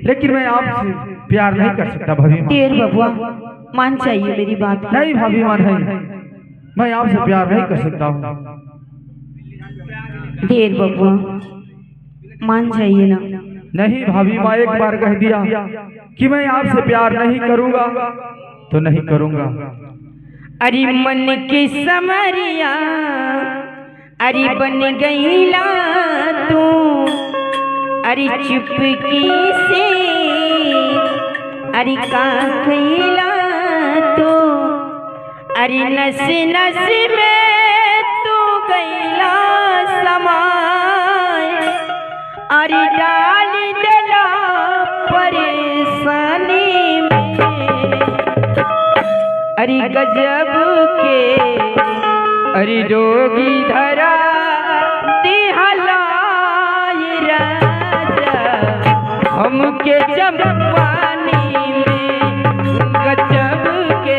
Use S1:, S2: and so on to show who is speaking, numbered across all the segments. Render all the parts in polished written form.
S1: लेकिन मैं आपसे प्यार नहीं कर सकता भाभी माँ।
S2: देर बबुआ मान चाहिए मेरी बात।
S1: नहीं भाभी माँ नहीं, मैं आपसे प्यार नहीं कर सकता हूँ।
S2: देर बबुआ मान जाइए ना।
S1: नहीं भाभी माँ, एक बार कह दिया कि मैं आपसे प्यार नहीं करूँगा तो नहीं करूँगा।
S2: अरे मन की समरिया अरे बन गईला तू, अरे चुपकी से अरे का खैला तू, अरे नस नस में तू गईला समाय, अरे डाल दिला परेशानी में, अरे गजब के अरे जोगी धरा दिहला राजा हमके जवानी में, गजब के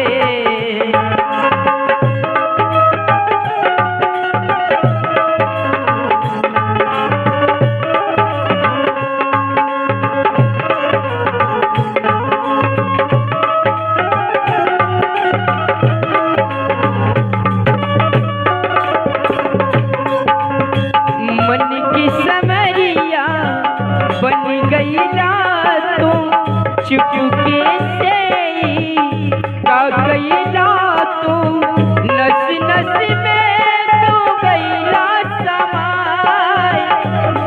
S2: चुपके से का गईला तू, नस नस में तू गईला समाय,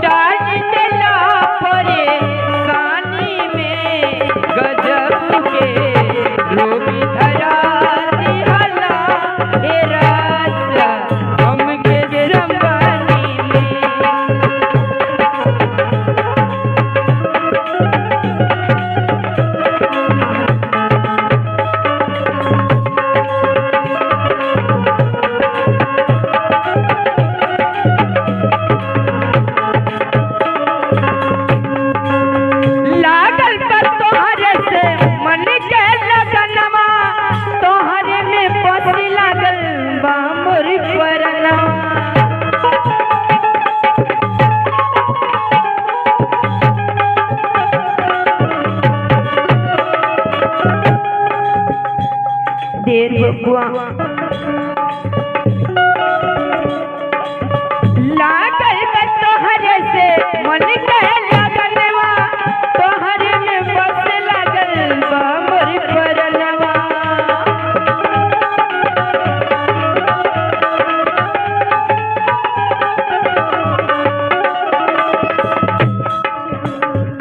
S2: डाल दिला परेशानी में, गजब के रोगी धरा दिहला हे राजा हमके जवानी में। देर बबुआ लागल तोहरे से मन के लगनवा, तोहरे में बस लागल बा मोर परनवा,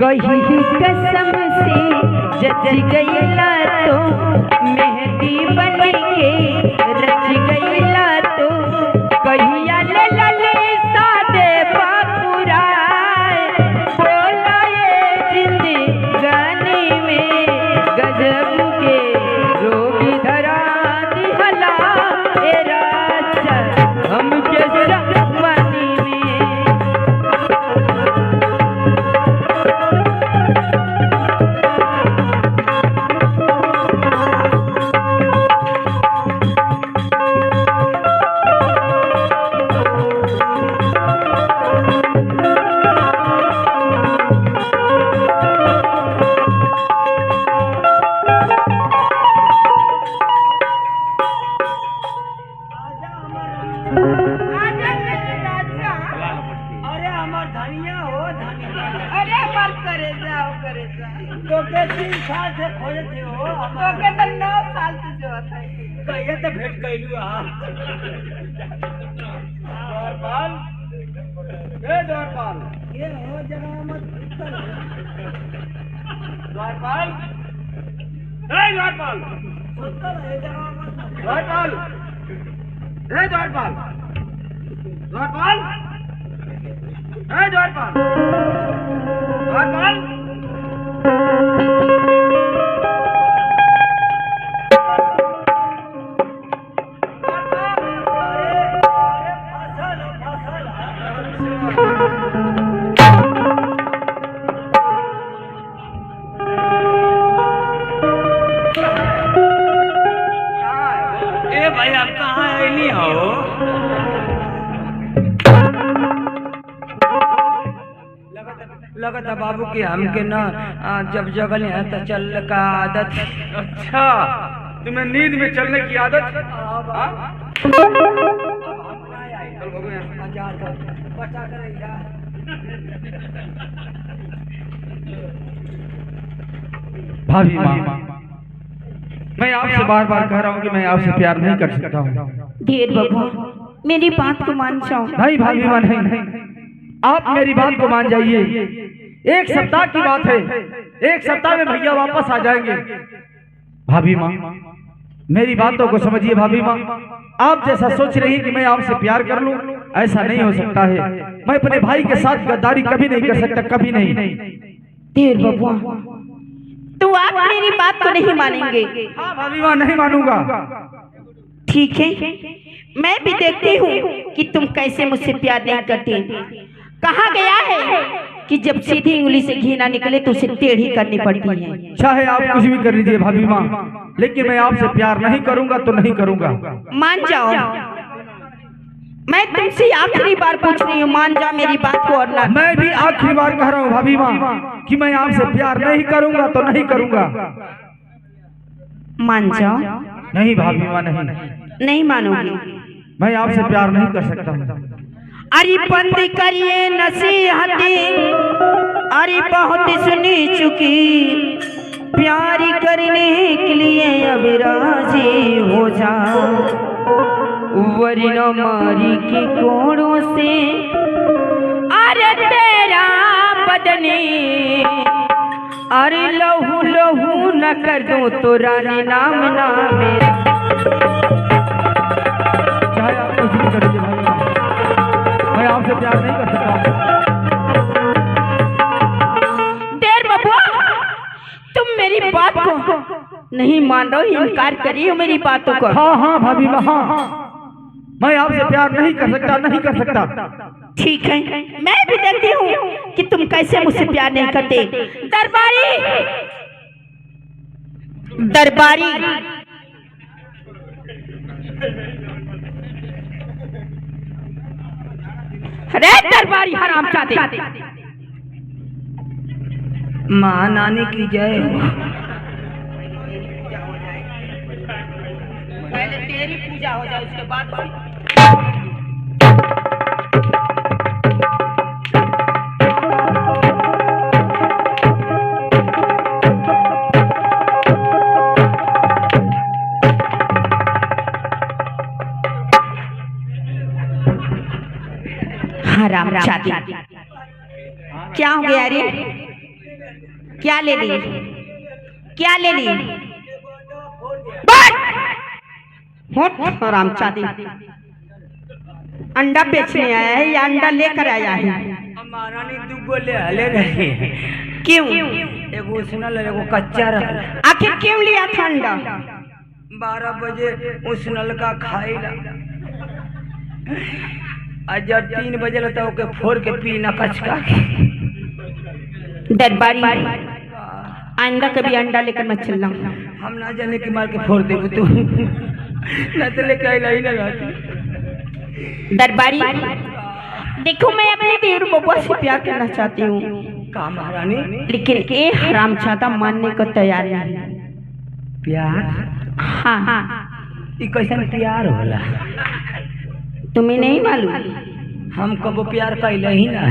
S2: कही कसम से जज गईला तो मेहंदी बन के रच गईला तो, कहिया ले लले सादे बापुराय, बोला ये जिंदगानी में, गजब के रोगी धरा दिहला हे राजा हमके जवानी में।
S3: तो के 3 साल से खोजे थे हो,
S2: तो के तो 9 साल से जो है
S3: कहिए तो भेंट कैलू हां। द्वारपाल ए द्वारपाल ये हो जगह मत द्वारपाल ए द्वारपाल उत्तर ए जगह मत द्वारपाल ए द्वारपाल द्वारपाल ए द्वारपाल द्वारपाल भाई आप कहाँ आईली हो? लगता बाबू की हमके न जब जगल है तो चल का आदत।
S1: अच्छा, तुम्हें नींद में चलने की आदत? भाभी माँ, मैं आपसे बार बार कह रहा हूँ कि मैं आपसे प्यार नहीं कर सकता हूँ।
S2: धीर बबुआ, मेरी बात को मान जाओ।
S1: नहीं भाभी माँ, नहीं, आप मेरी बात को मान जाइए। एक सप्ताह की बात है, एक सप्ताह में भैया वापस आ जाएंगे। भाभी माँ, मेरी बातों को समझिए। भाभी माँ, आप जैसा सोच रही कि मैं आपसे प्यार कर लूं, ऐसा नहीं हो सकता है। मैं अपने भाई के साथ गद्दारी कभी नहीं कर सकता, कभी नहीं।
S2: धीर बबुआ, तो आप मेरी बात को नहीं मानेंगे?
S1: हाँ भाभी माँ, नहीं मानूंगा।
S2: ठीक है, मैं भी देखती हूँ कि तुम कैसे मुझसे प्यार नहीं करते। कहा गया है कि जब सीधी उंगली से घी ना निकले तो उसे टेढ़ी करनी पड़ती है।
S1: चाहे आप कुछ भी कर लीजिए भाभी माँ, लेकिन मैं आपसे प्यार नहीं करूंगा तो नहीं करूंगा।
S2: मान जाओ, मैं तुमसे आखिरी बार पूछ रही हूँ, मान जाओ मेरी बात को। और ना,
S1: मैं भी आखिरी बार कह रहा हूँ भाभी माँ कि मैं आपसे प्यार नहीं करूंगा तो नहीं करूंगा।
S2: मान जाओ।
S1: नहीं भाभी माँ, नहीं,
S2: नहीं मानोगी?
S1: मैं आपसे प्यार नहीं कर सकता हूँ।
S2: अरे बंद करिए नसीहतें, अरे बहुत सुनी चुकी, प्यार करने के लिए अब राजी हो जाओ, वरना मारी के कोड़ों से अरे तेरा बदने, अरे लहू लहू न कर दूं तो रानी नाम ना मेरा।
S1: चाहे आप कुछ भी कर लीजिए भाभी माँ, मैं आपसे प्यार नहीं कर सकता।
S2: देर बबुआ, तुम मेरी बात को नहीं मान रहे हो, इनकार करी हो मेरी बातों को।
S1: हाँ हाँ भाभी माँ, हाँ, मैं आपसे प्यार नहीं कर सकता, नहीं कर सकता।
S2: ठीक है, मैं भी देखती हूँ कि तुम कैसे मुझसे प्यार नहीं करते। दरबारी, दरबारी, अरे दरबारी हरामजादे,
S3: माँ नानी की जय।
S2: पहले तेरी पूजा हो जाए, उसके बाद हरामजादी। क्या हो गया रे? क्या ले ली? क्या ले ली? हरामजादी, अंडा बेचने आया है या अंडा लेकर आया है?
S3: हमारा नहीं दुगो ले हले रहे।
S2: क्यों?
S3: एगो सुनल एगो कच्चा रहा।
S2: आखिर क्यों लिया था अंडा?
S3: 12 बजे उस नल का खाइला, और जब 3 बजे लगता ओके फोड़ के पीना कचका।
S2: दरबारी, आइंदा कभी अंडा लेकर मत चलना।
S3: हम ना जाने की मार के फोड़ देबू तू, ना तो लेके आइला ही ना रहती।
S2: दरबारी, देखो मैं अपने देवर बबुआ से प्यार करना चाहती हूँ,
S3: का महारानी?
S2: लेकिन ये हरामजादा मानने को तैयार नहीं।
S3: प्यार?
S2: हाँ हाँ,
S3: ये कैसन प्यार होला?
S2: तुम्हें नहीं मालूम?
S3: हम कबो प्यार कैला ही ना।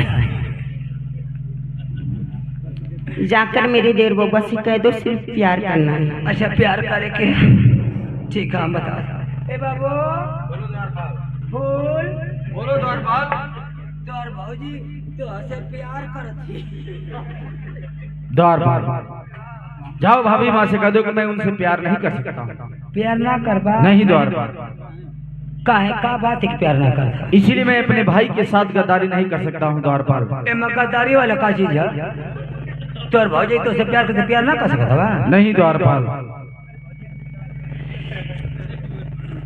S2: जाकर मेरे देवर बबुआ से कह दो सिर्फ प्यार करना है।
S3: अच्छा, प्यार करे के ठीक है, हम बता। ए बाबू, फूल बोलो। द्वारपाल, द्वार भाऊजी तो से प्यार करती।
S1: द्वारपाल, जाओ भाभी माँ से कह दो कि मैं उनसे प्यार नहीं कर सकता।
S3: प्यार ना करबा?
S1: नहीं द्वारपाल।
S3: काहे का बात है प्यार ना करता?
S1: इसीलिए मैं अपने भाई के साथ गद्दारी नहीं कर सकता हूँ द्वारपाल।
S3: ए मक्कादारी वाला का चीज है? तोर भाऊजी तो से प्यार करते, प्यार ना कर सकता बा?
S1: नहीं द्वारपाल।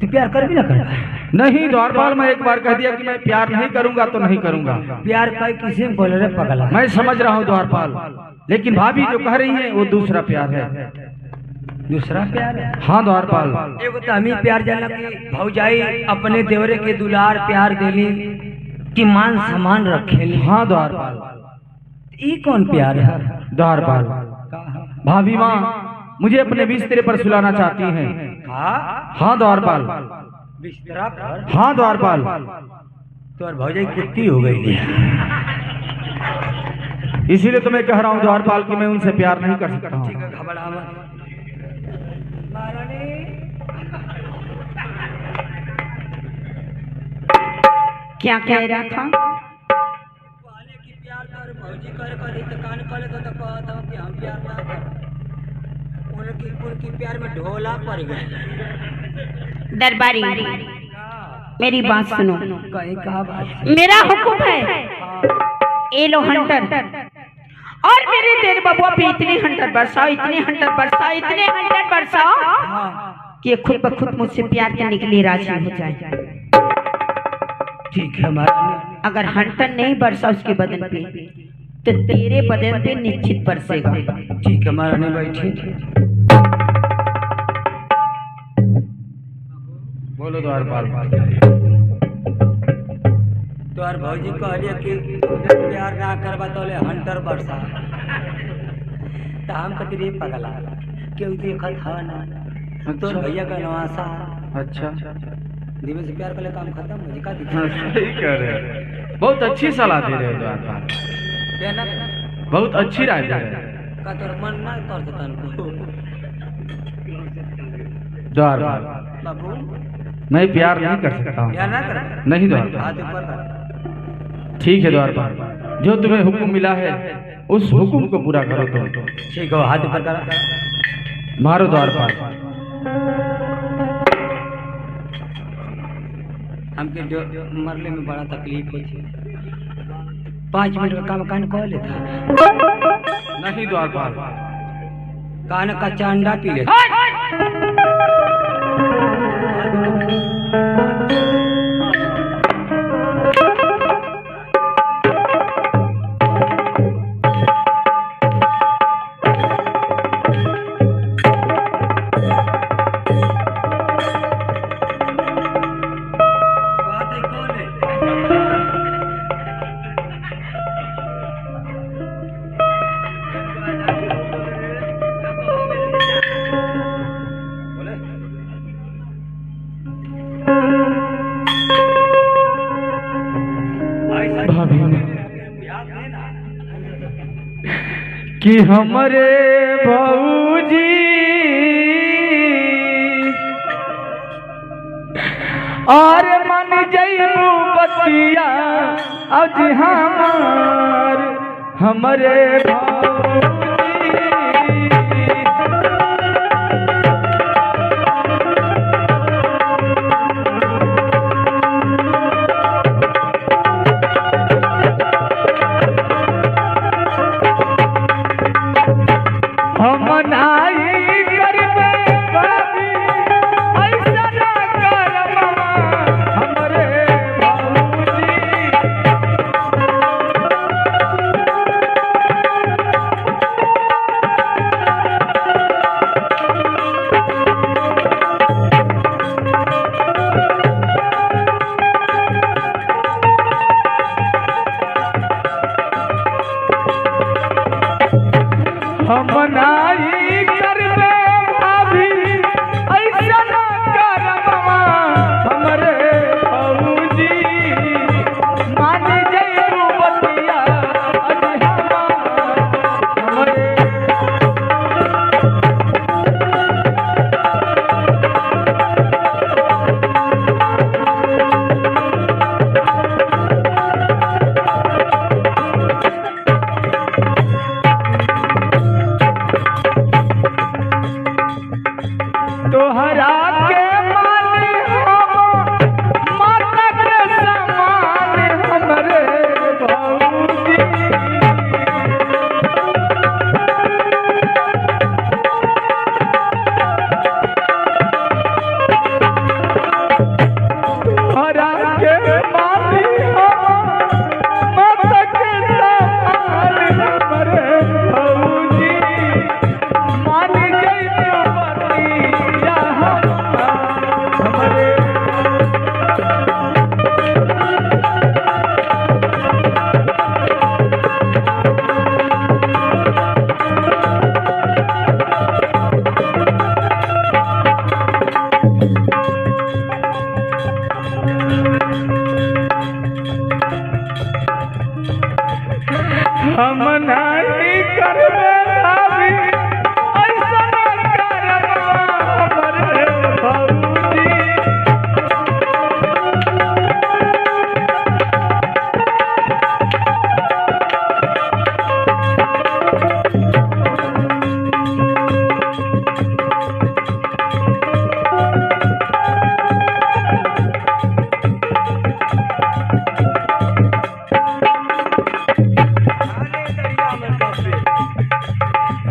S3: तू प्यार कर भी ना कर?
S1: नहीं द्वारपाल, मैं एक बार कह दिया कि मैं प्यार नहीं करूंगा तो नहीं करूंगा।
S3: प्यार कई किसी बोल रहे पगला।
S1: मैं समझ रहा हूँ द्वारपाल, लेकिन भाभी जो कह रही है वो दूसरा प्यार है।
S3: दूसरा प्यार है?
S1: हाँ द्वारपाल।
S3: एगो तो हम ही प्यार जाना कि भौजाई अपने देवरे के दुलार प्यार देली कि मान सम्मान रखेली।
S1: हाँ द्वारपाल।
S3: ये कौन प्यार है?
S1: द्वारपाल, भाभी माँ मुझे अपने बिस्तरे पर सुलाना चाहती हैं।
S3: हाँ
S1: हाँ द्वारपाल,
S3: बिस्तरा पर?
S1: हाँ द्वारपाल।
S3: तो और भौजाई कुत्ती हो गई है।
S1: इसीलिए तो मैं कह रहा हूँ द्वारपाल कि मैं उनसे प्यार नहीं कर सकता हूँ।
S3: ठीक है, घबरा मत।
S2: क्या कह रहा था?
S3: पहले की प्यार कर भौजी करे कर तो कान करे तो कहता कि हम प्यार ना कर। उनकी प्यार में ढोला पड़ गए।
S2: दरबारी, मेरी बात सुनो।
S3: कहीं कहा बात?
S2: मेरा हुक्म है, ये लो हंटर, और मेरे तेरे बबुआ पे इतने हंटर बरसाओ, इतने हंटर बरसाओ, इतने हंटर बरसाओ कि ये खुद ब खुद मुझसे प्यार करने के लिए राजी हो जाए।
S3: ठीक है महारानी।
S2: अगर हंटर नहीं बरसा उसके बदन पे तो तेरे बदन पे निश्चित बरसेगा।
S3: ठीक है महारानी, बैठिए।
S1: बोलो द्वारपाल।
S3: तो और भौजी कहलिए कि प्यार ना करबा तो ले हंटर बरसा। तो हम कहते रे पगला क्यों देखत है ना तो भैया का नवासा।
S1: अच्छा,
S3: दिवे से प्यार कर ले काम खत्म हो का
S1: हाँ, सही कह रहे हैं। बहुत अच्छी सलाह दे रहे हो द्वारपाल, बहुत अच्छी राय दे रहे हैं
S3: का तोर मन ना कर देता को
S1: द्वारपाल।
S3: बाबू
S1: मैं प्यार नहीं कर सकता हूँ।
S3: प्यार ना कर?
S1: नहीं द्वारपाल।
S3: हाथ ऊपर कर।
S1: ठीक है द्वारपाल, जो तुम्हें हुक्म मिला है उस हुक्म को पूरा करो तुम।
S3: ठीक है, हाथ ऊपर कर।
S1: मारो द्वारपाल।
S3: हमके मरले में बड़ा तकलीफ होती है। 5 मिनट का काम कान कह लेता
S1: नहीं द्वारपाल।
S3: कान का चांडा पी लेता।
S1: भाभी कि हमरे भौजी और मन जइबू बतिया आज हमरे भौजी। हम नाई करबे भाभी ऐसा ना कर मामा हमरे भौजी। हम नाई करबे भाभी ऐसा ना कर मामा हमरे भौजी। मान जइबू बतिया आज हमरे।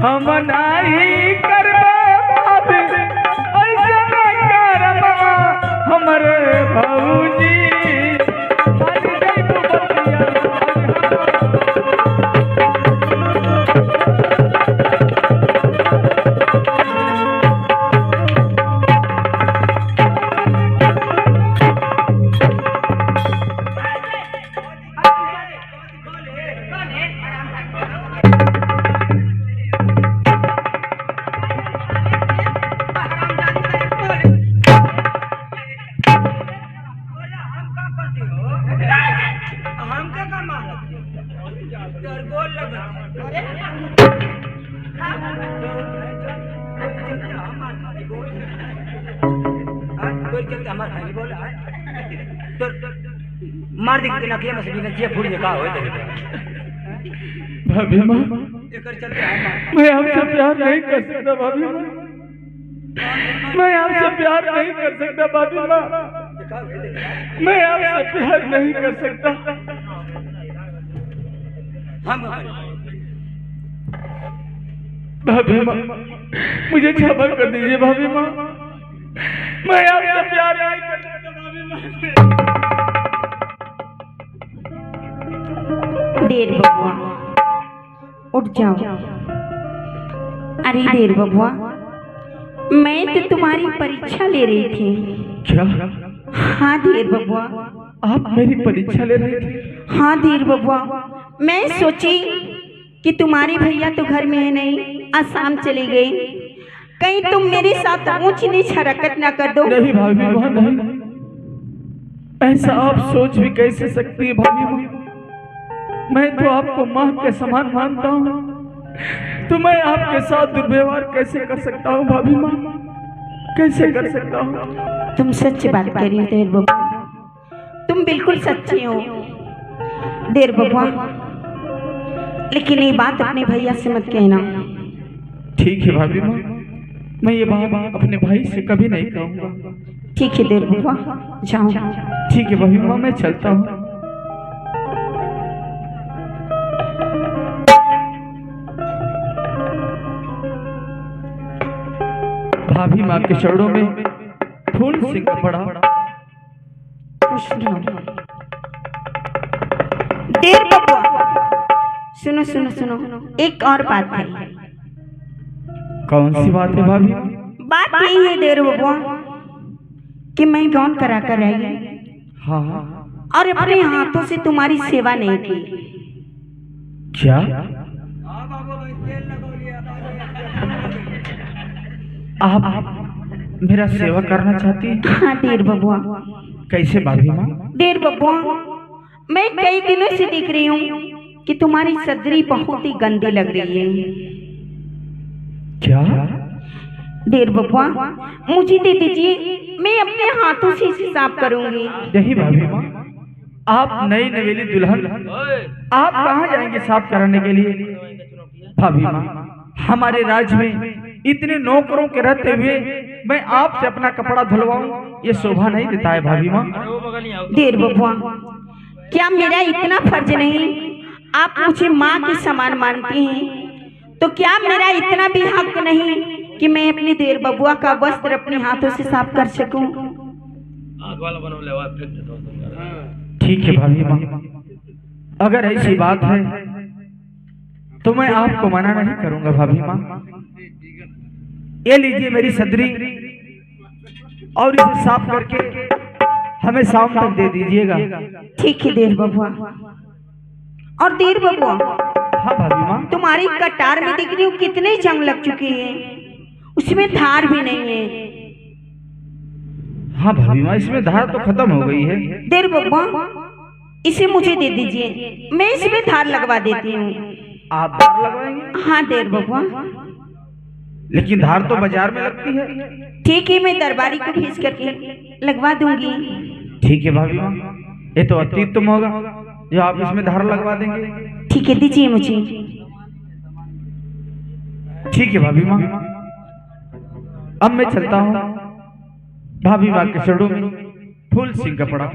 S1: हम नहीं करबा भाभी ऐसा न करबा हमरे भौजी मान गई तू बतिया
S3: मार दी के नकिया में से बिना जे फूट का होए
S1: भाभी माँ
S3: एकर चलते हम
S1: मैं आपसे प्यार नहीं कर सकता भाभी माँ मैं आपसे प्यार नहीं कर सकता भाभी माँ मैं आपसे प्यार नहीं कर सकता
S3: हम
S1: भाभी माँ मुझे क्षमा कर दीजिए भाभी माँ मैं आपसे प्यार नहीं कर सकता भाभी माँ
S2: देर बबुआ उठ जाओ। अरे देर बबुआ मैं तो तुम्हारी परीक्षा ले रही थी।
S1: क्या
S2: हाँ देर बबुआ।
S1: आप मेरी परीक्षा ले रहे थे?
S2: हाँ देर बबुआ मैं सोची कि तुम्हारे भैया तो घर में है नहीं, आसाम चले गए, कहीं तुम मेरे साथ ऊंच नीच हरकत ना कर दो।
S1: नहीं भाभी माँ नहीं, ऐसा आप सोच भी कैसे सकती है भाभी माँ। मैं तो आपको माँ के समान मानता हूँ, तो मैं आपके साथ दुर्व्यवहार कैसे कर सकता हूँ भाभी माँ, कैसे कर सकता हूँ।
S2: तुम सच बात कर रही हो देर बबुआ, तुम बिल्कुल सच्ची हो देर बबुआ, लेकिन ये बात अपने भैया से मत कहना।
S1: ठीक है भाभी माँ, मैं ये बात अपने भाई से कभी नहीं कहूँगा।
S2: ठीक है देर बबुआ जाओ।
S1: ठीक है भाभी माँ मैं चलता हूँ। भाभी माँ के चरणों में फूल सिंह पड़ा।
S2: देर बबुआ सुनो सुनो सुनो, एक और बात है।
S1: कौन सी बात है भाभी?
S2: बात यही है देर बबुआ कि मैं गौन करा कर आई
S1: हाँ
S2: और अपने हाथों से तुम्हारी सेवा नहीं की।
S1: क्या? आप मेरा सेवा करना चाहती हैं?
S2: हाँ देर बबुआ।
S1: कैसे भाभी माँ?
S2: देर बबुआ मैं कई दिनों से देख रही हूँ कि तुम्हारी सदरी बहुत ही गंदी लग रही है।
S1: क्या?
S2: देर बबुआ मुझे दे दीजिए, मैं अपने हाथों से इसे साफ करूंगी।
S1: यही भाभी माँ, आप नई नवेली दुल्हन, आप कहाँ जाएंगे साफ कराने के लिए? भाभी माँ हमारे राज्य में इतने नौकरों के रहते हुए मैं आपसे अपना कपड़ा धुलवाऊं, ये शोभा नहीं देता है भाभी माँ।
S2: देर बबुआ क्या मेरा इतना फर्ज नहीं? आप मुझे माँ के समान मानती हैं, तो क्या मेरा इतना भी हक नहीं कि मैं अपनी देर बबुआ का वस्त्र अपने हाथों से साफ कर सकूं?
S1: ठीक है भाभी माँ, अगर ऐसी बात है तो मैं आपको मना नहीं करूंगा भाभी माँ। ये लीजिए मेरी सदरी और इसे साफ करके हमें शाम तक दे दीजिएगा।
S2: ठीक है देर बबुआ। और देर बबुआ
S1: हाँ भाभी माँ।
S2: तुम्हारी कटार में दिख रही हूँ कितने जंग लग चुके हैं, उसमें धार भी नहीं है।
S1: हाँ भाभी माँ इसमें धार तो खत्म हो गई है।
S2: देर बबुआ इसे मुझे दे दीजिए, मैं इसमें धार लगवा देती हूँ।
S1: आप धार लगवाएंगे?
S2: हाँ देर बबुआ।
S1: लेकिन धार तो बाजार में लगती है।
S2: ठीक है मैं दरबारी को भेज करके लगवा दूंगी।
S1: ठीक है भाभी माँ, ये तो अति उत्तम होगा जो आप इसमें धार लगवा देंगे।
S2: ठीक है दीजिए मुझे।
S1: ठीक है भाभी माँ, अब मैं चलता हूँ। भाभी माँ के चरणों में फूल सिंह का पड़ा।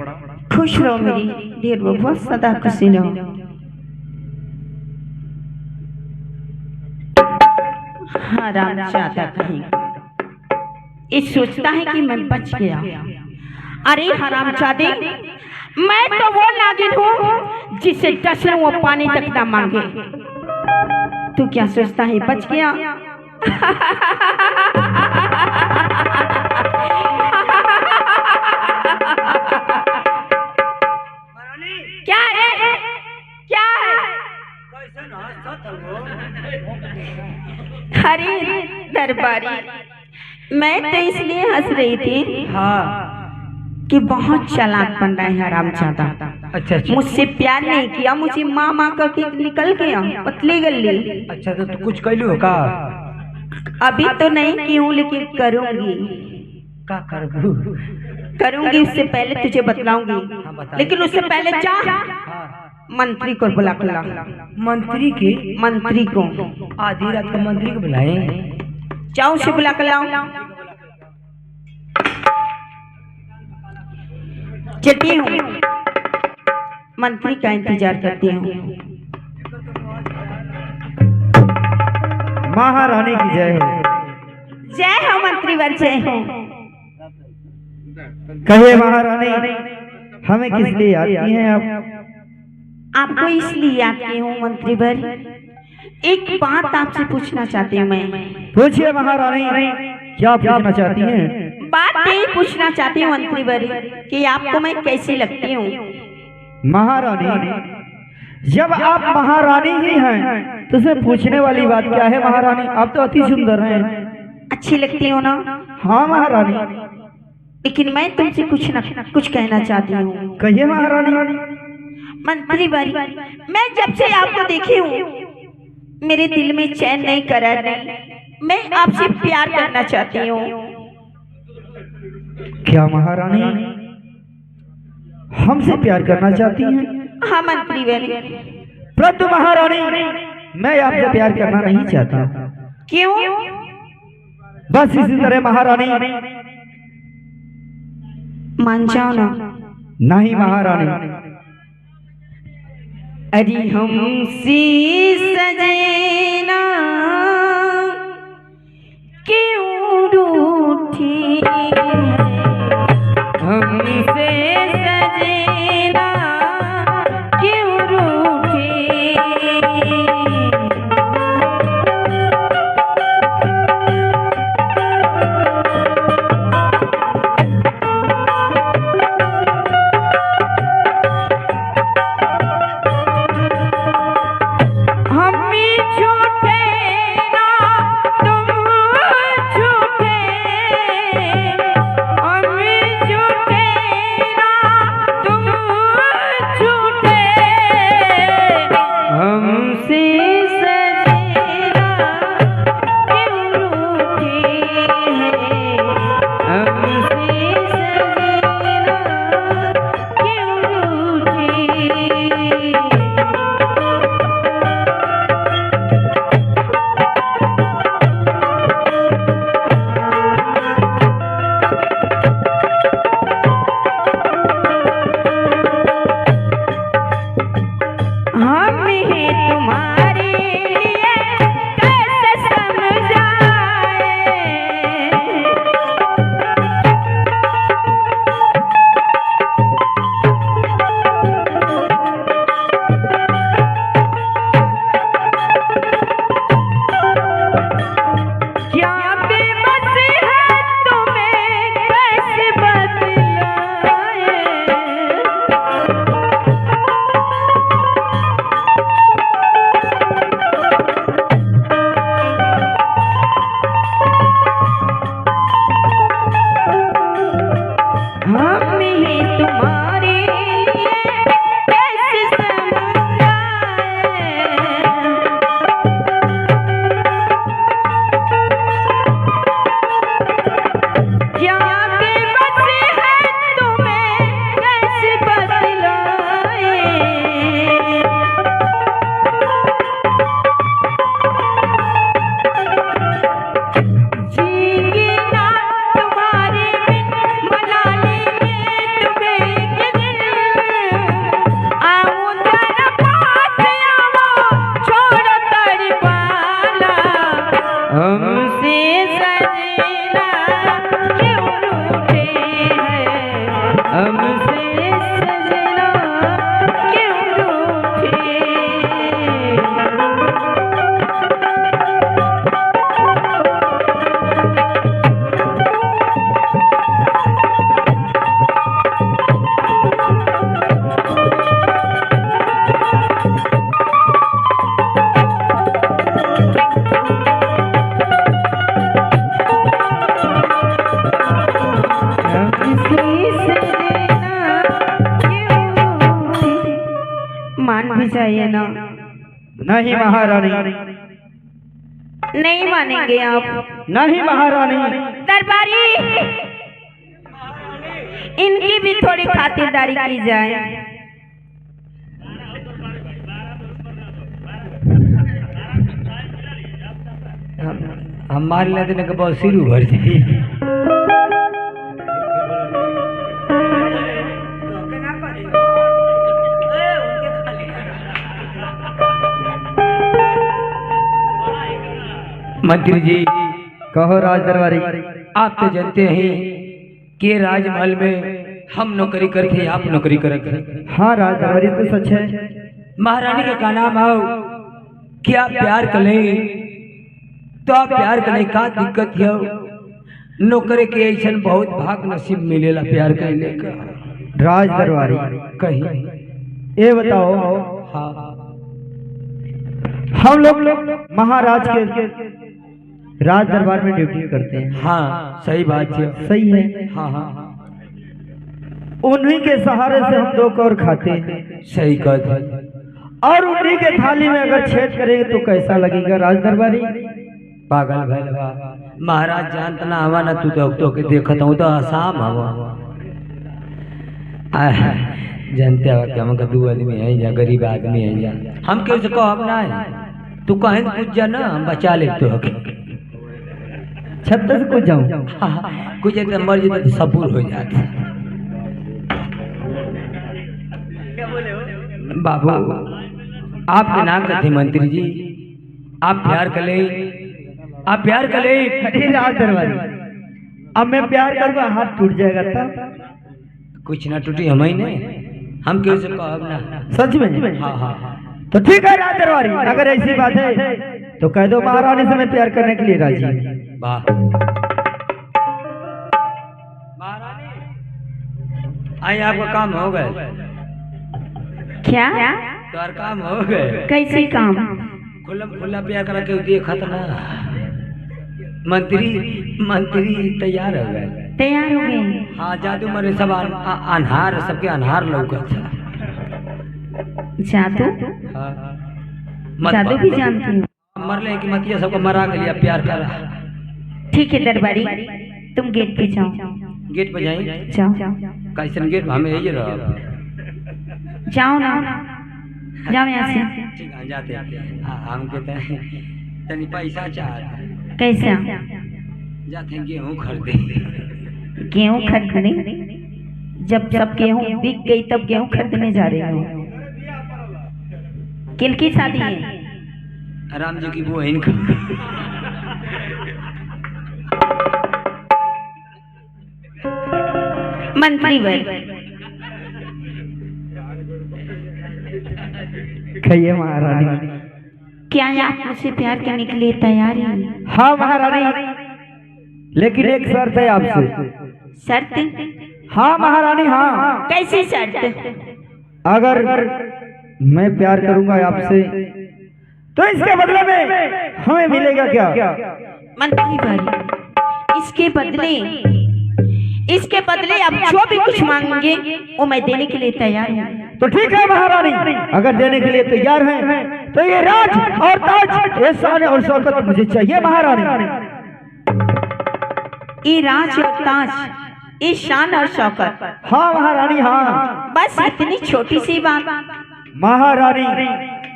S2: खुश रहो मेरी देर बबुआ, सदा खुशी रहो। हरामजादा कहीं ये सोचता है कि मैं बच गया। अरे हरामजादे, मैं तो वो नागिन हूँ जिसे डसलूं वो पानी तक ना मांगे। तू क्या सोचता है बच गया? क्या है? क्या है? अरे दरबारी, मैं तो इसलिए हंस रही थी
S3: हाँ
S2: कि बहुत चालाक बन रहा है हरामजादा।
S3: अच्छा अच्छा
S2: मुझसे प्यार नहीं किया, मुझे माँ माँ का के निकल गया पतली गली।
S3: अच्छा, तो तू कुछ कैलू का?
S2: अभी तो नहीं की हूँ लेकिन करूंगी।
S3: का करबू?
S2: करूंगी, उससे पहले तुझे बतलाऊंगी।
S3: बता।
S2: लेकिन उससे पहले जा
S3: हाँ।
S2: मंत्री को बुला के ला।
S3: मंत्री के?
S2: मंत्री को
S3: आधी रात को मंत्री को बुलाए?
S2: जाओ उसे बुला के लाओ। चलती हूँ, मंत्री का इंतजार करती हूँ।
S1: महारानी की जय हो।
S2: जय हो मंत्री वर, जय हो।
S1: कहिए महारानी, हमें किस लिए याद की हैं आप?
S2: आपको इसलिए याद की हूँ मंत्री वर, एक बात आपसे पूछना चाहती हूँ मैं।
S1: पूछिए महारानी, क्या पूछना चाहती हैं?
S2: बात यही पूछना चाहती हूँ मंत्री वर कि आपको मैं कैसी लगती हूँ?
S1: महारानी, जब आप महारानी ही हैं तो उसमें पूछने वाली बात क्या है महारानी? आप तो अति सुंदर हैं।
S2: अच्छी लगती हो ना?
S1: हाँ महारानी।
S2: लेकिन मैं तुमसे कुछ कहना चाहती हूँ।
S1: कहिए महारानी।
S2: मंत्री वर, मैं जब से आपको देखी हूँ मेरे दिल में चैन नहीं, करार नहीं। मैं आपसे प्यार करना चाहती हूँ।
S1: क्या महारानी, हमसे प्यार करना चाहती हैं?
S2: हाँ मंत्री वर।
S1: परंतु महारानी, मैं आपसे प्यार करना नहीं चाहता।
S2: क्यों?
S1: बस इसी तरह महारानी।
S2: मान जाओ ना।
S1: नहीं महारानी।
S2: अरे हमसे सजना क्यों रूठी, हमसे सजना क्यों रूठी। हमसे सजना क्यों रूठे हैं, हमसे सजना क्यों रूठे। मान भी चाहिए ना।
S1: नहीं महारानी,
S2: नहीं मानेंगे आप?
S1: नहीं महारानी।
S2: दरबारी, इनकी भी थोड़ी खातिरदारी की जाए।
S3: हमारे लेते के बहुत सिर उभर जाए। मंत्री जी,
S1: कहो राज दरबारी।
S3: आप तो जानते हैं कि राजमहल में हम नौकरी करके आप नौकरी करते हैं।
S1: हाँ राज दरबारी तो सच है।
S3: महारानी के का नाम आओ कि आप प्यार करें तो आप प्यार करें का दिक्कत है। नौकरी के ऐसा बहुत भाग नसीब मिलेला प्यार करने का।
S1: राज दरबारी
S3: कहीं
S1: ये बताओ,
S3: हाँ
S1: हम लोग महाराज के राज दरबार में ड्यूटी करते हैं।
S3: हाँ सही बात है।
S1: सही है।
S3: हाँ हाँ
S1: उन्हीं के सहारे से हम दो कौर खाते हैं।
S3: सही कहते हैं।
S1: और उन्हीं के थाली में अगर छेद करेंगे तो कैसा लगेगा राज दरबारी?
S3: पागल भैलवा, महाराज जानता ना हवा ना तू तो के देखता हूँ तो आसाम हवा जानते हो कि हम दू आदमी है या गरीब आदमी है या हम क्यों से कहो ना है तू कहें कुछ जा ना हम बचा ले तो
S1: छत से कुछ जाऊं
S3: कुछ एक मर जाता तो सबूर हो जाता। बाबू आपके नाम का थे मंत्री जी, आप प्यार कर ले, आप प्यार कर ले।
S1: अरे राज दरबारी, अब मैं प्यार करूंगा हाथ टूट जाएगा तब?
S3: कुछ ना टूटी हम ही नहीं, हम क्यों से कहो ना।
S1: सच में?
S3: हाँ हाँ हाँ
S1: तो ठीक है राज दरबारी, अगर ऐसी बात है तो कह दो महारानी से मैं प्यार करने के लिए राजी हूं।
S3: वाह महारानी, आई आपका काम हो गए।
S2: क्या?
S3: तुम्हारा काम हो गए।
S2: कैसे काम?
S3: खुल्लम खुल्ला प्यार करा के देखत ना। मंत्री तैयार हो गए।
S2: तैयार हो गए?
S3: हाँ जादू मरे सब अनहार, सबके अनहार लौकत था।
S2: जादू?
S3: हाँ
S2: जादू भी जानती हूँ।
S3: मरले कि मतिया सबको मरा के लिया प्यार करा।
S2: ठीक है दरबारी, तुम गेट पे जाओ।
S3: गेट पे जाए?
S2: जाओ
S3: कैसन गेट? हमें यही रहो।
S2: जाओ ना, जाओ यहाँ से।
S3: ठीक है जाते हैं। हम कहते हैं तनी पैसा चाहते।
S2: कैसा?
S3: जाते हैं गेहूँ खरीदे।
S2: गेहूँ खरीदने? जब सब गेहूँ बिक गई तब गेहूँ खरीदने जा रहे हो? किनकी शादी है?
S3: राम जी की बहन का।
S2: मंत्री वर
S1: कहिए महारानी।
S2: क्या आप मुझसे प्यार करने के लिए तैयार हैं?
S1: हाँ महारानी, लेकिन एक शर्त है आपसे।
S2: शर्त?
S1: हाँ महारानी हाँ।
S2: कैसी शर्त?
S1: अगर मैं प्यार करूंगा आपसे तो इसके बदले में हमें मिलेगा क्या?
S2: मंत्री भाई, इसके बदले आप जो भी कुछ मांगेंगे वो मैं देने के लिए तैयार हूँ।
S1: तो ठीक है महारानी, अगर देने के लिए तैयार हैं तो ये राज और ताज, ये शान और शौकत मुझे चाहिए महारानी।
S2: ये राज और ताज, ये शान और शौकत?
S1: हाँ महारानी हाँ।
S2: बस इतनी छोटी सी बात?
S1: महारानी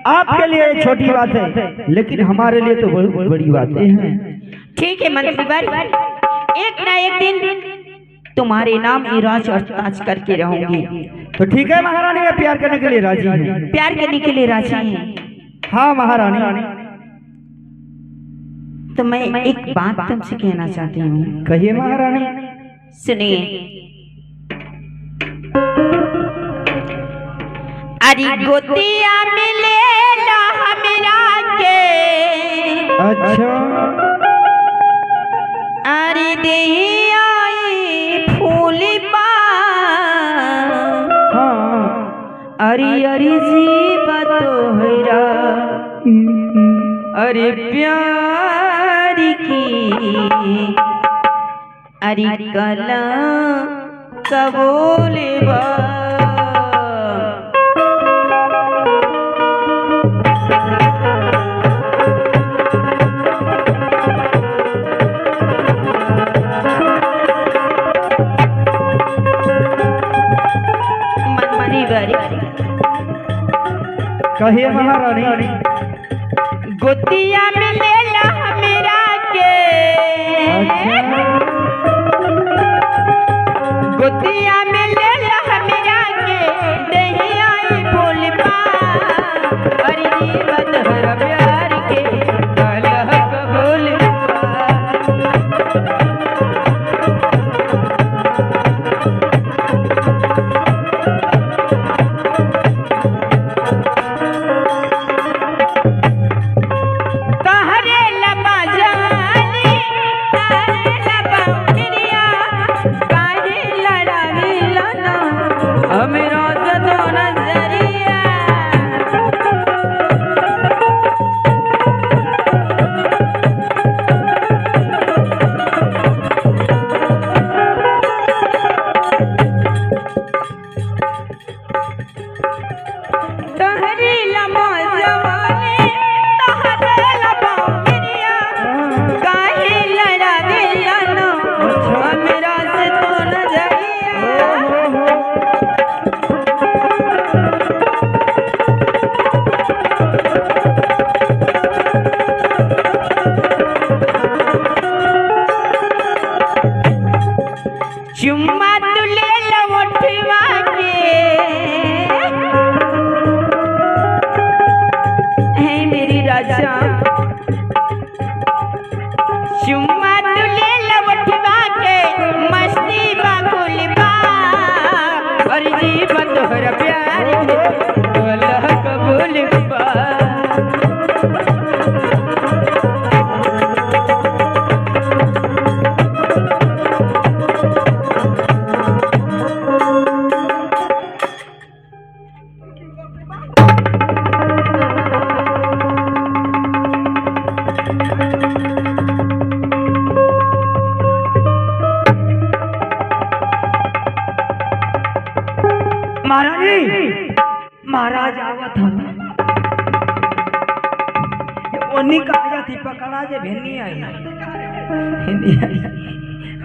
S1: आपके लिए ये छोटी बात है, लेकिन हमारे लिए तो बहुत बड़ी बातें हैं।
S2: ठीक है मंत्री भाई, एक ना एक दिन तुम्हारे नाम ये राज और ताज करके रहूंगी।
S1: तो ठीक है महारानी, मैं प्यार करने के लिए राजी हूँ।
S2: प्यार करने के लिए राजी हैं?
S1: हाँ महारानी।
S2: तो मैं एक बात तुमसे कहना चाहती हूँ।
S1: कहिए महारानी।
S2: सुनिए। अरे गोतिया मिले ला हमरा के,
S1: अच्छा।
S2: अरे देहिया फूल बा,
S1: हाँ।
S2: अरे अरे जीव तोहरा, अरे प्यार की, अरे कला कबूल बा।
S1: कहिए महारानी।
S2: गोतिया मिले ला हमरा के, गोतिया मिले ला हमरा के, देहिया फूल बा, अरे जीव तोहरा प्यार के कला कबूल चुम्मा तू ले लवठवा के, है मेरी राजा। चुम्मा तू ले लवठवा के, मस्ती बागुल बा, और जीव तोहरा प्यार के कला कबूल बा।
S3: महारानी, महाराज आवत हम ओनी कहा जाती पकड़ा जे भिन्नी आई हिंदी आई।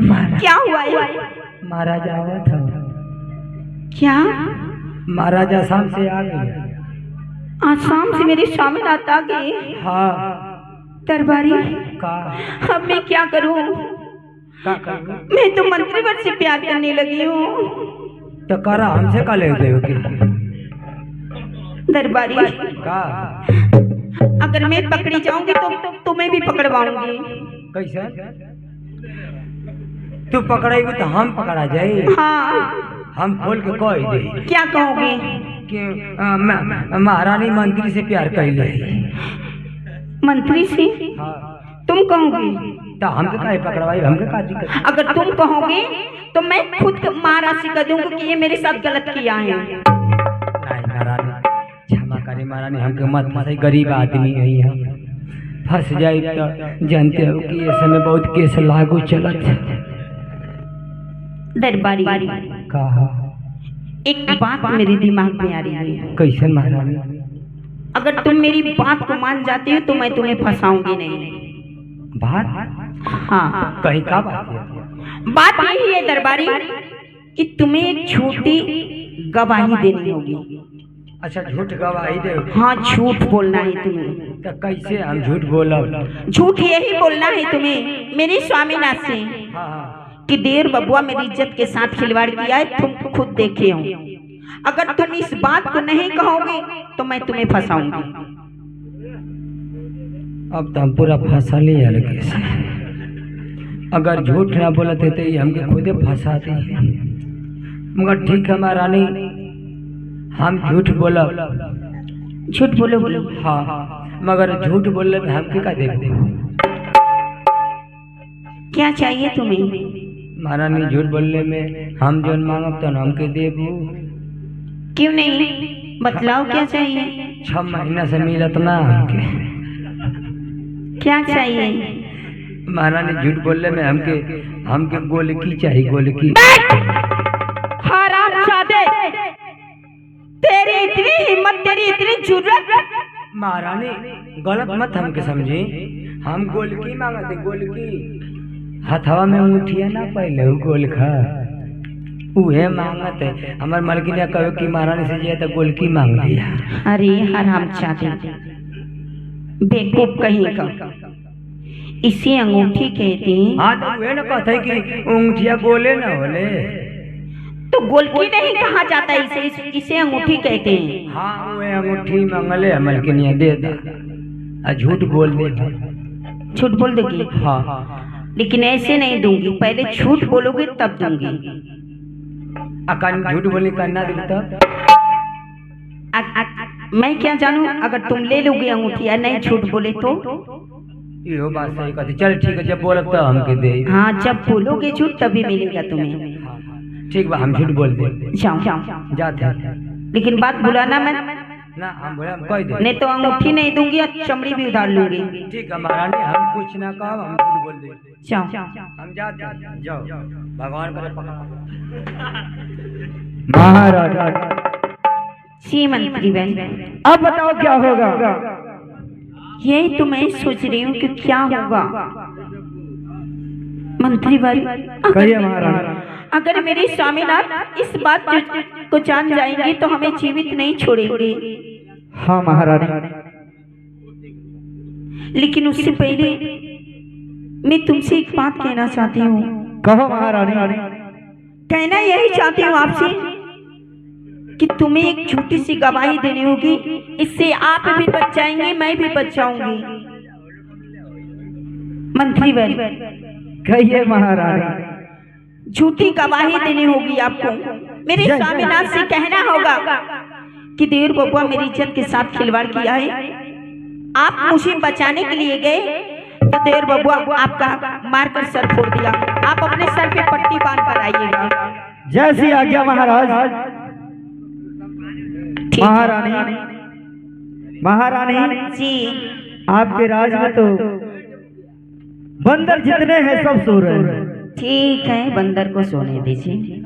S3: महाराज
S2: क्या हुआ है?
S3: महाराज आवत हम।
S2: क्या?
S3: महाराज आसाम से आ गए।
S2: आसाम से मेरे स्वामी नाथ आ गए?
S3: हाँ।
S2: दरबारी
S3: का
S2: अब मैं क्या करूं?
S3: का करूं?
S2: मैं तो मंत्रीवर से प्यार करने लगी हूँ।
S3: तो करा हमसे का ले गए
S2: दरबारी
S3: का?
S2: अगर मैं पकड़ी जाऊंगी तो तुम्हें भी पकड़वाऊंगी।
S3: कैसे? तू पकड़ेगी तो हम पकड़ा जाए?
S2: हाँ।
S3: हम खोल के कह दे।
S2: क्या कहोगे?
S3: कि महारानी मंत्री से प्यार कर ले।
S2: मंत्री से?
S3: हाँ।
S2: तुम कहोगे
S3: तो हमके काहे पकड़वाई? हमके का दिक्कत?
S2: अगर तुम कहोगे तो मैं खुद महाराज से कह दूंगी कि ये मेरे साथ गलत किया है।
S3: नहीं महारानी, क्षमा करे महारानी, हमके मत फंसाई, गरीब आदमी है हम। फंस जाए तो जानते हो कि ये समय बहुत केस लागू चलत है।
S2: दरबारी
S3: कहा
S2: एक बात मेरे दिमाग में आ रही है।
S3: कैसे महारानी?
S2: अगर तुम मेरी बात को मान जाती हो तो मैं तुम्हें फंसाऊंगी नहीं।
S3: बात?
S2: हाँ।
S3: कहीं का बात है?
S2: बात यही है दरबारी कि तुम्हें एक झूठी गवाही देनी होगी।
S3: अच्छा, झूठ गवाही दे?
S2: हाँ, झूठ बोलना है तुम्हें।
S3: तो कैसे हम झूठ बोलब?
S2: झूठ यही बोलना है तुम्हें मेरे स्वामीनाथ से कि देर बबुआ मेरी इज्जत के साथ खिलवाड़ किया है, तुम खुद देखे हो। अगर तुम इस बात को नहीं कहोगे तो मैं तुम्हें फंसाऊंगी।
S3: अब तो हम पूरा फसल ही हल्के से। अगर झूठ ना बोलते तो ये हमके खुदे फंसाते हैं। मगर ठीक है महारानी, हम झूठ बोलब।
S2: झूठ बोलोगे?
S3: हाँ, मगर झूठ बोलने में हमके का देबो?
S2: क्या चाहिए तुम्हें?
S3: महारानी झूठ बोलने में हम जो मांगब तो हमके देबो।
S2: क्यों नहीं, बतलाओ क्या चाहिए?
S3: 6 महीना से मिलत ना हमके।
S2: क्या चाहिए?
S3: महारानी झूठ बोलने में हमके गोलकी चाहिए, गोलकी।
S2: हरामजादे, तेरी इतनी हिम्मत, तेरी इतनी जुर्रत।
S3: महारानी गलत मत हमके समझी, हम गोलकी मांगते, गोलकी। हथवा में मुठिया ना पहले गोलखा उहे मांगत है। हमार मलकिनिया कहो कि महारानी से जाए तो गोलकी मांग लिया।
S2: अरे हरामजादे, बेवकूफ कहीं का, इसे अंगूठी कहते हैं।
S3: हाँ तो वे न कहते कि अंगूठिया गोले न होले,
S2: तो गोलकी नहीं कहा जाता, इसे अंगूठी कहते हैं।
S3: हाँ वे अंगूठी मांगले मलकिनिया दे दा, झूठ बोल दे।
S2: झूठ बोल दोगी?
S3: हाँ,
S2: लेकिन ऐसे नहीं दूंगी, पहले झूठ बोलोगे तब दूंगी।
S3: अकान झूठ बोलने करना दे तब।
S2: मैं क्या जानूं, अगर तुम ले लोगे अंगूठी नहीं झूठ बोले तो?
S3: यो बात सही कहती। चल ठीक है, जब बोलब तो हमके दे।
S2: हाँ, जब बोलोगे झूठ तभी मिलेगा तुम्हें।
S3: ठीक बा, हम झूठ बोल दे।
S2: जाओ
S3: जाते।
S2: लेकिन बात भुलाना मत,
S3: ना हम बोले हम कह दे।
S2: नहीं तो अंगूठी नहीं दूंगी और चमड़ी भी उधार लूंगी।
S3: ठीक है महारानी, हम कुछ ना कहो, हम झूठ बोल दे।
S2: जाओ
S3: हम जाते। जाओ, भगवान करे पकड़ा।
S1: महाराज
S2: जी मंत्री बहन,
S1: अब बताओ क्या होगा?
S2: यही तो मैं सोच रही हूँ कि क्या होगा। मंत्री बहन,
S1: कहिए महाराज।
S2: अगर मेरे स्वामीनाथ इस बात को जान जाएंगे तो हमें जीवित नहीं छोड़ेंगे।
S1: हाँ महारानी।
S2: लेकिन उससे पहले मैं तुमसे एक बात कहना चाहती हूँ।
S1: कहो महारानी।
S2: कहना यही चाहती हूँ आपसे कि तुम्हें एक झूठी सी गवाही देनी होगी, इससे आप भी बच जाएंगे, मैं भी बच जाऊंगी। मंत्री बहन,
S1: कहिए महारानी।
S2: झूठी गवाही देनी होगी आपको। मेरे स्वामीनाथ से कहना होगा कि देवर बबुआ मेरी इज्जत के साथ खिलवाड़ किया है, आप मुझे बचाने के लिए गए तो देवर बबुआ आपका मारकर सर फोड़ दिया। आप अपने सर पे पट्टी बांध कर आइएगा।
S1: जैसी आज्ञा महाराज। महारानी, महारानी
S2: जी,
S1: आपके राज में तो बंदर जितने हैं सब सो रहे हैं।
S2: ठीक है, बंदर को सोने दीजिए।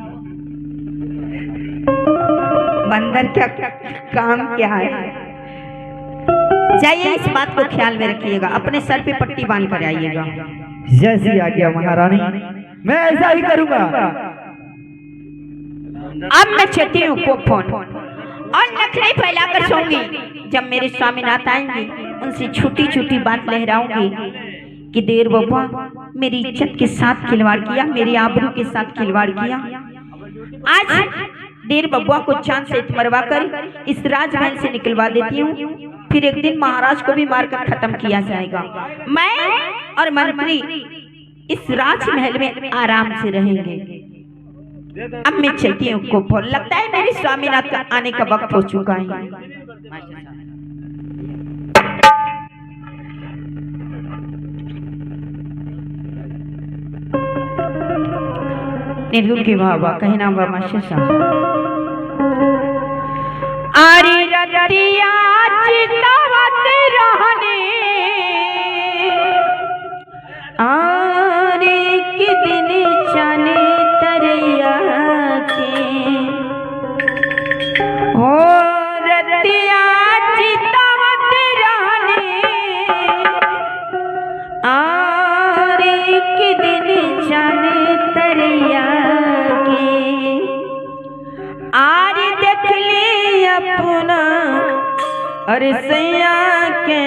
S2: बंदर क्या काम क्या है? जाइए, इस बात को ख्याल में रखिएगा, अपने सर पे पट्टी बांध कर आइएगा।
S1: जैसी आज्ञा महारानी, मैं ऐसा ही करूंगा।
S2: अब मैं चलती हूँ को फोन और नखरे फैलाकर सोऊंगी। जब मेरे स्वामीनाथ आएंगे उनसे छोटी छोटी बात लहराऊंगी कि देवर बबुआ मेरी इज्जत के साथ खिलवाड़ किया, मेरी आबरू के साथ खिलवाड़ किया। आज देवर बबुआ को चांद से मरवा कर इस राजमहल से निकलवा देती हूँ, फिर एक दिन महाराज को भी मारकर खत्म किया जाएगा। मैं और मंत्री इस राजमहल में आराम से रहेंगे। अब मैं चलती हूँ को फोन, लगता है मेरे स्वामीनाथ का आने का वक्त हो चुका है। निर्गुण के बाबा कहना हुआ मास्टर साहब। आरी रतिया चितावत रहने, आरी के दिन जाने तरैया के, हो रतिया चितावत रहने, आरी के दिन जाने तरैया के, आरी देख ली अपना अरे सैया के